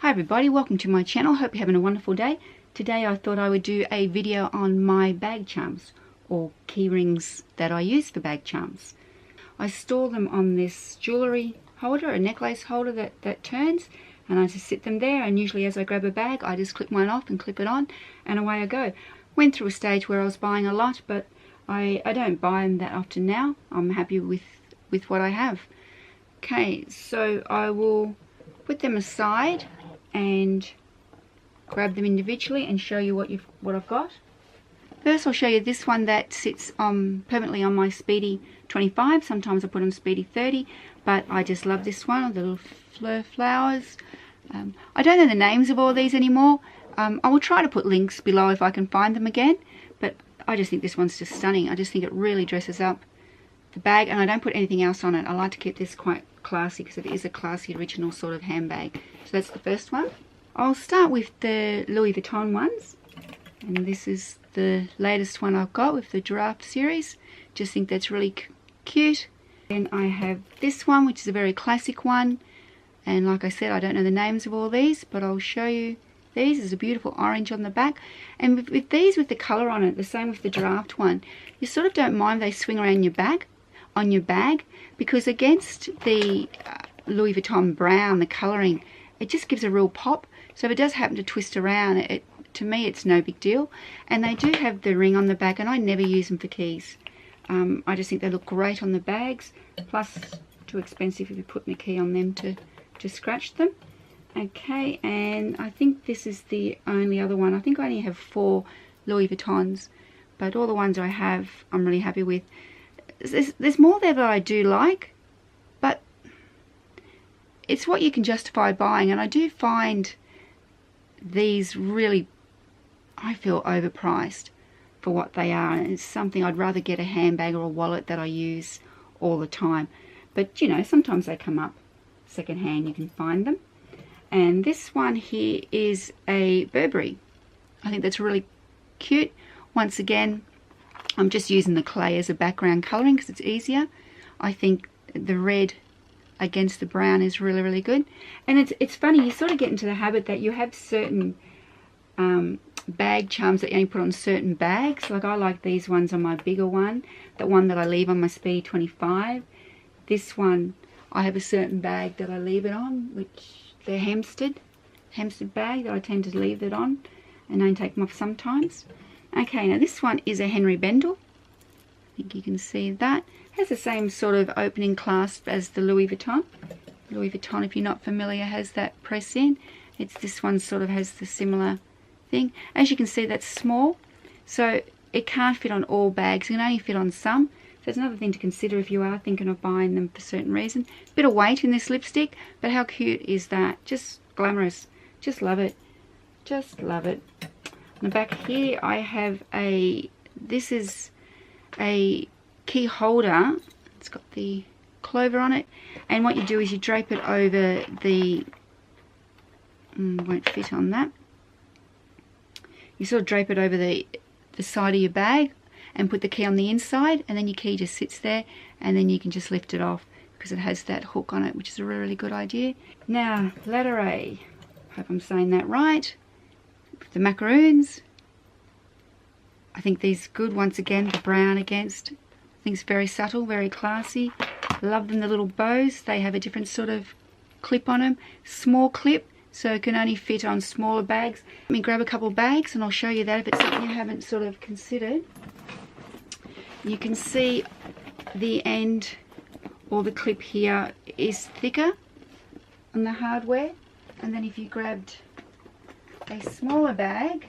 Hi everybody, welcome to my channel. Hope you're having a wonderful day. Today I thought I would do a video on my bag charms or key rings that I use for bag charms. I store them on this jewellery holder, a necklace holder that turns, and I just sit them there, and usually as I grab a bag I just clip mine off and clip it on and away I go. Went through a stage where I was buying a lot, but I don't buy them that often now. I'm happy with what I have. Okay, so I will put them aside and grab them individually and show you what I've got. First I'll show you this one that sits permanently on my Speedy 25. Sometimes I put on Speedy 30, but I just love this one, the little fleur flowers. I don't know the names of all these anymore. I will try to put links below if I can find them again, but I just think this one's just stunning. I just think it really dresses up the bag, and I don't put anything else on it. I like to keep this quite classy because it is a classy original sort of handbag. So that's the first one. I'll start with the Louis Vuitton ones, and this is the latest one I've got with the giraffe series. Just think that's really cute. Then I have this one, which is a very classic one, and like I said, I don't know the names of all these, but I'll show you. These is a beautiful orange on the back, and with these with the colour on it, the same with the giraffe one, you sort of don't mind they swing around your back on your bag, because against the Louis Vuitton brown, the colouring, it just gives a real pop. So if it does happen to twist around, to me it's no big deal. And they do have the ring on the back, and I never use them for keys. I just think they look great on the bags, plus too expensive if you're putting a key on them to scratch them. Okay, and I think this is the only other one. I think I only have 4 Louis Vuittons, but all the ones I have I'm really happy with. There's more there that I do like, but it's what you can justify buying, and I do find these really, I feel, overpriced for what they are, and it's something I'd rather get a handbag or a wallet that I use all the time. But you know, sometimes they come up second hand, you can find them. And this one here is a Burberry. I think that's really cute. Once again, I'm just using the clay as a background colouring because it's easier. I think the red against the brown is really, really good. And it's funny, you sort of get into the habit that you have certain bag charms that you only put on certain bags. Like I like these ones on my bigger one, the one that I leave on my Speedy 25. This one, I have a certain bag that I leave it on, which they're Hempstead bag that I tend to leave it on and don't take them off sometimes. Okay, now this one is a Henri Bendel. I think you can see that. It has the same sort of opening clasp as the Louis Vuitton. Louis Vuitton, if you're not familiar, has that press in. This one sort of has the similar thing. As you can see, that's small, so it can't fit on all bags. It can only fit on some. So it's another thing to consider if you are thinking of buying them for a certain reason. Bit of weight in this lipstick, but how cute is that? Just glamorous. Just love it. Just love it. On the back here I have this is a key holder. It's got the clover on it, and what you do is you drape it over the, won't fit on that. You sort of drape it over the side of your bag and put the key on the inside, and then your key just sits there, and then you can just lift it off because it has that hook on it, which is a really, really good idea. Now, letter A. Hope I'm saying that right. The macaroons. I think these good. Once again, the brown against. I think it's very subtle, very classy. Love them, the little bows. They have a different sort of clip on them. Small clip, so it can only fit on smaller bags. Let me grab a couple of bags and I'll show you that if it's something you haven't sort of considered. You can see the end, or the clip here, is thicker on the hardware. And then if you grabbed a smaller bag,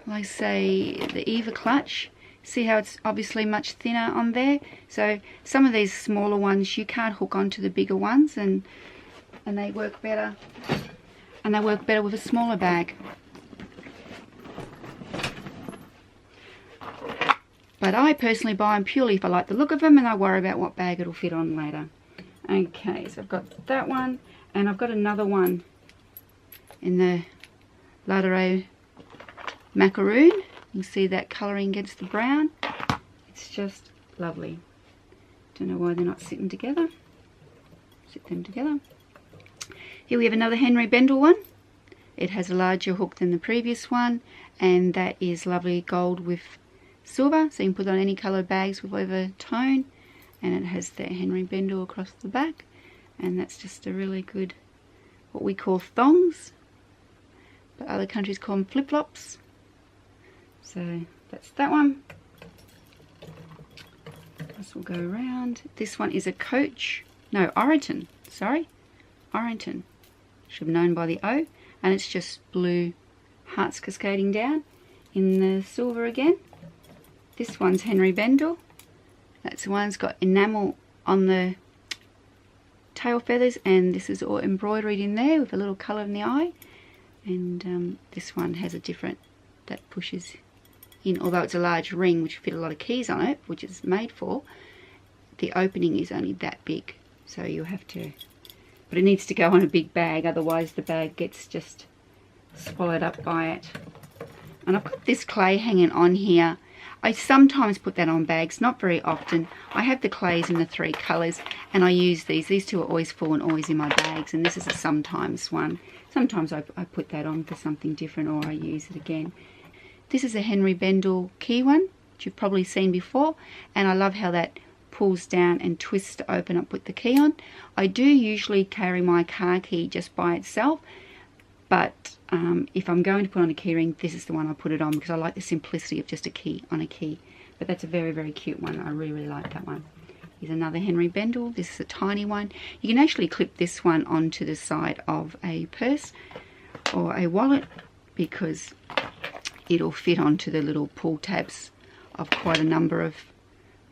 like say the Eva clutch, see how it's obviously much thinner on there. So some of these smaller ones you can't hook onto the bigger ones, and they work better. And they work better with a smaller bag. But I personally buy them purely if I like the look of them, and I worry about what bag it'll fit on later. Okay, so I've got that one, and I've got another one in the Letter macaroon. You can see that colouring against the brown. It's just lovely. Don't know why they're not sitting together. Sit them together. Here we have another Henri Bendel one. It has a larger hook than the previous one, and that is lovely gold with silver, so you can put it on any coloured bags with whatever tone. And it has the Henri Bendel across the back, and that's just a really good, what we call thongs, but other countries call them flip-flops. So that's that one. This will go around. This one is a Coach, no, Orrington, sorry, Orrington. Should have known by the O. And it's just blue hearts cascading down in the silver again. This one's Henri Bendel. That's the one that's got enamel on the tail feathers, and this is all embroidered in there with a little colour in the eye. And this one has a different, that pushes in, although it's a large ring which fit a lot of keys on it, which it's made for. The opening is only that big, so you'll have to, but it needs to go on a big bag, otherwise the bag gets just swallowed up by it. And I've got this clay hanging on here. I sometimes put that on bags, not very often. I have the clays in the 3 colours, and I use these. These 2 are always full and always in my bags, and this is a sometimes one. Sometimes I put that on for something different, or I use it again. This is a Henri Bendel key one, which you've probably seen before, and I love how that pulls down and twists to open up with the key on. I do usually carry my car key just by itself, but if I'm going to put on a keyring, this is the one I put it on, because I like the simplicity of just a key on a key. But that's a very, very cute one. I really, really like that one. Here's another Henri Bendel. This is a tiny one. You can actually clip this one onto the side of a purse or a wallet, because it'll fit onto the little pull tabs of quite a number of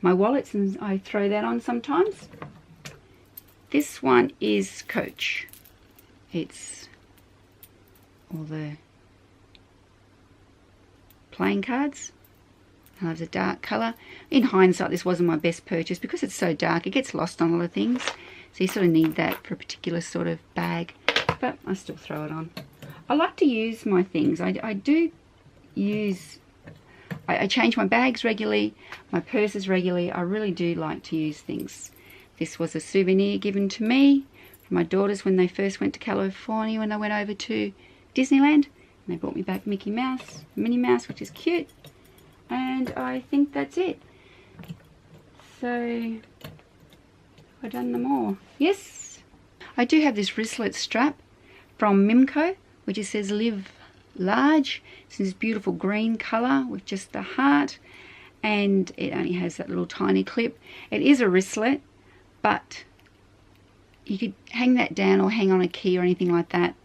my wallets, and I throw that on sometimes. This one is Coach. It's all the playing cards. I love the dark colour. In hindsight, this wasn't my best purchase because it's so dark. It gets lost on a lot of things, so you sort of need that for a particular sort of bag, but I still throw it on. I like to use my things. I change my bags regularly, my purses regularly. I really do like to use things. This was a souvenir given to me from my daughters when they first went to California, when I went over to Disneyland, and they brought me back Mickey Mouse, Minnie Mouse, which is cute. And I think that's it. So I've done them all. Yes, I do have this wristlet strap from Mimco, which it says Live Large. It's in this beautiful green colour with just the heart, and it only has that little tiny clip. It is a wristlet, but you could hang that down or hang on a key or anything like that.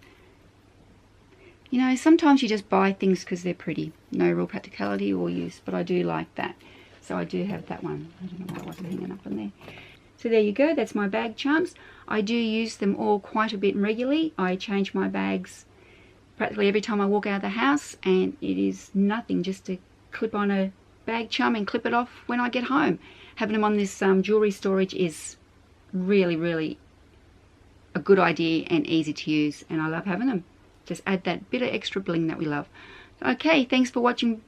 You know, sometimes you just buy things because they're pretty. No real practicality or use, but I do like that. So I do have that one. I don't know why it wasn't hanging up on there. So there you go, that's my bag charms. I do use them all quite a bit regularly. I change my bags practically every time I walk out of the house, and it is nothing just to clip on a bag charm and clip it off when I get home. Having them on this jewelry storage is really, really a good idea and easy to use, and I love having them. Just add that bit of extra bling that we love. Okay, thanks for watching.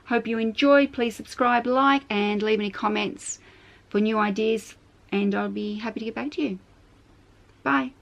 Hope you enjoyed. Please subscribe, like, and leave any comments for new ideas, and I'll be happy to get back to you. Bye.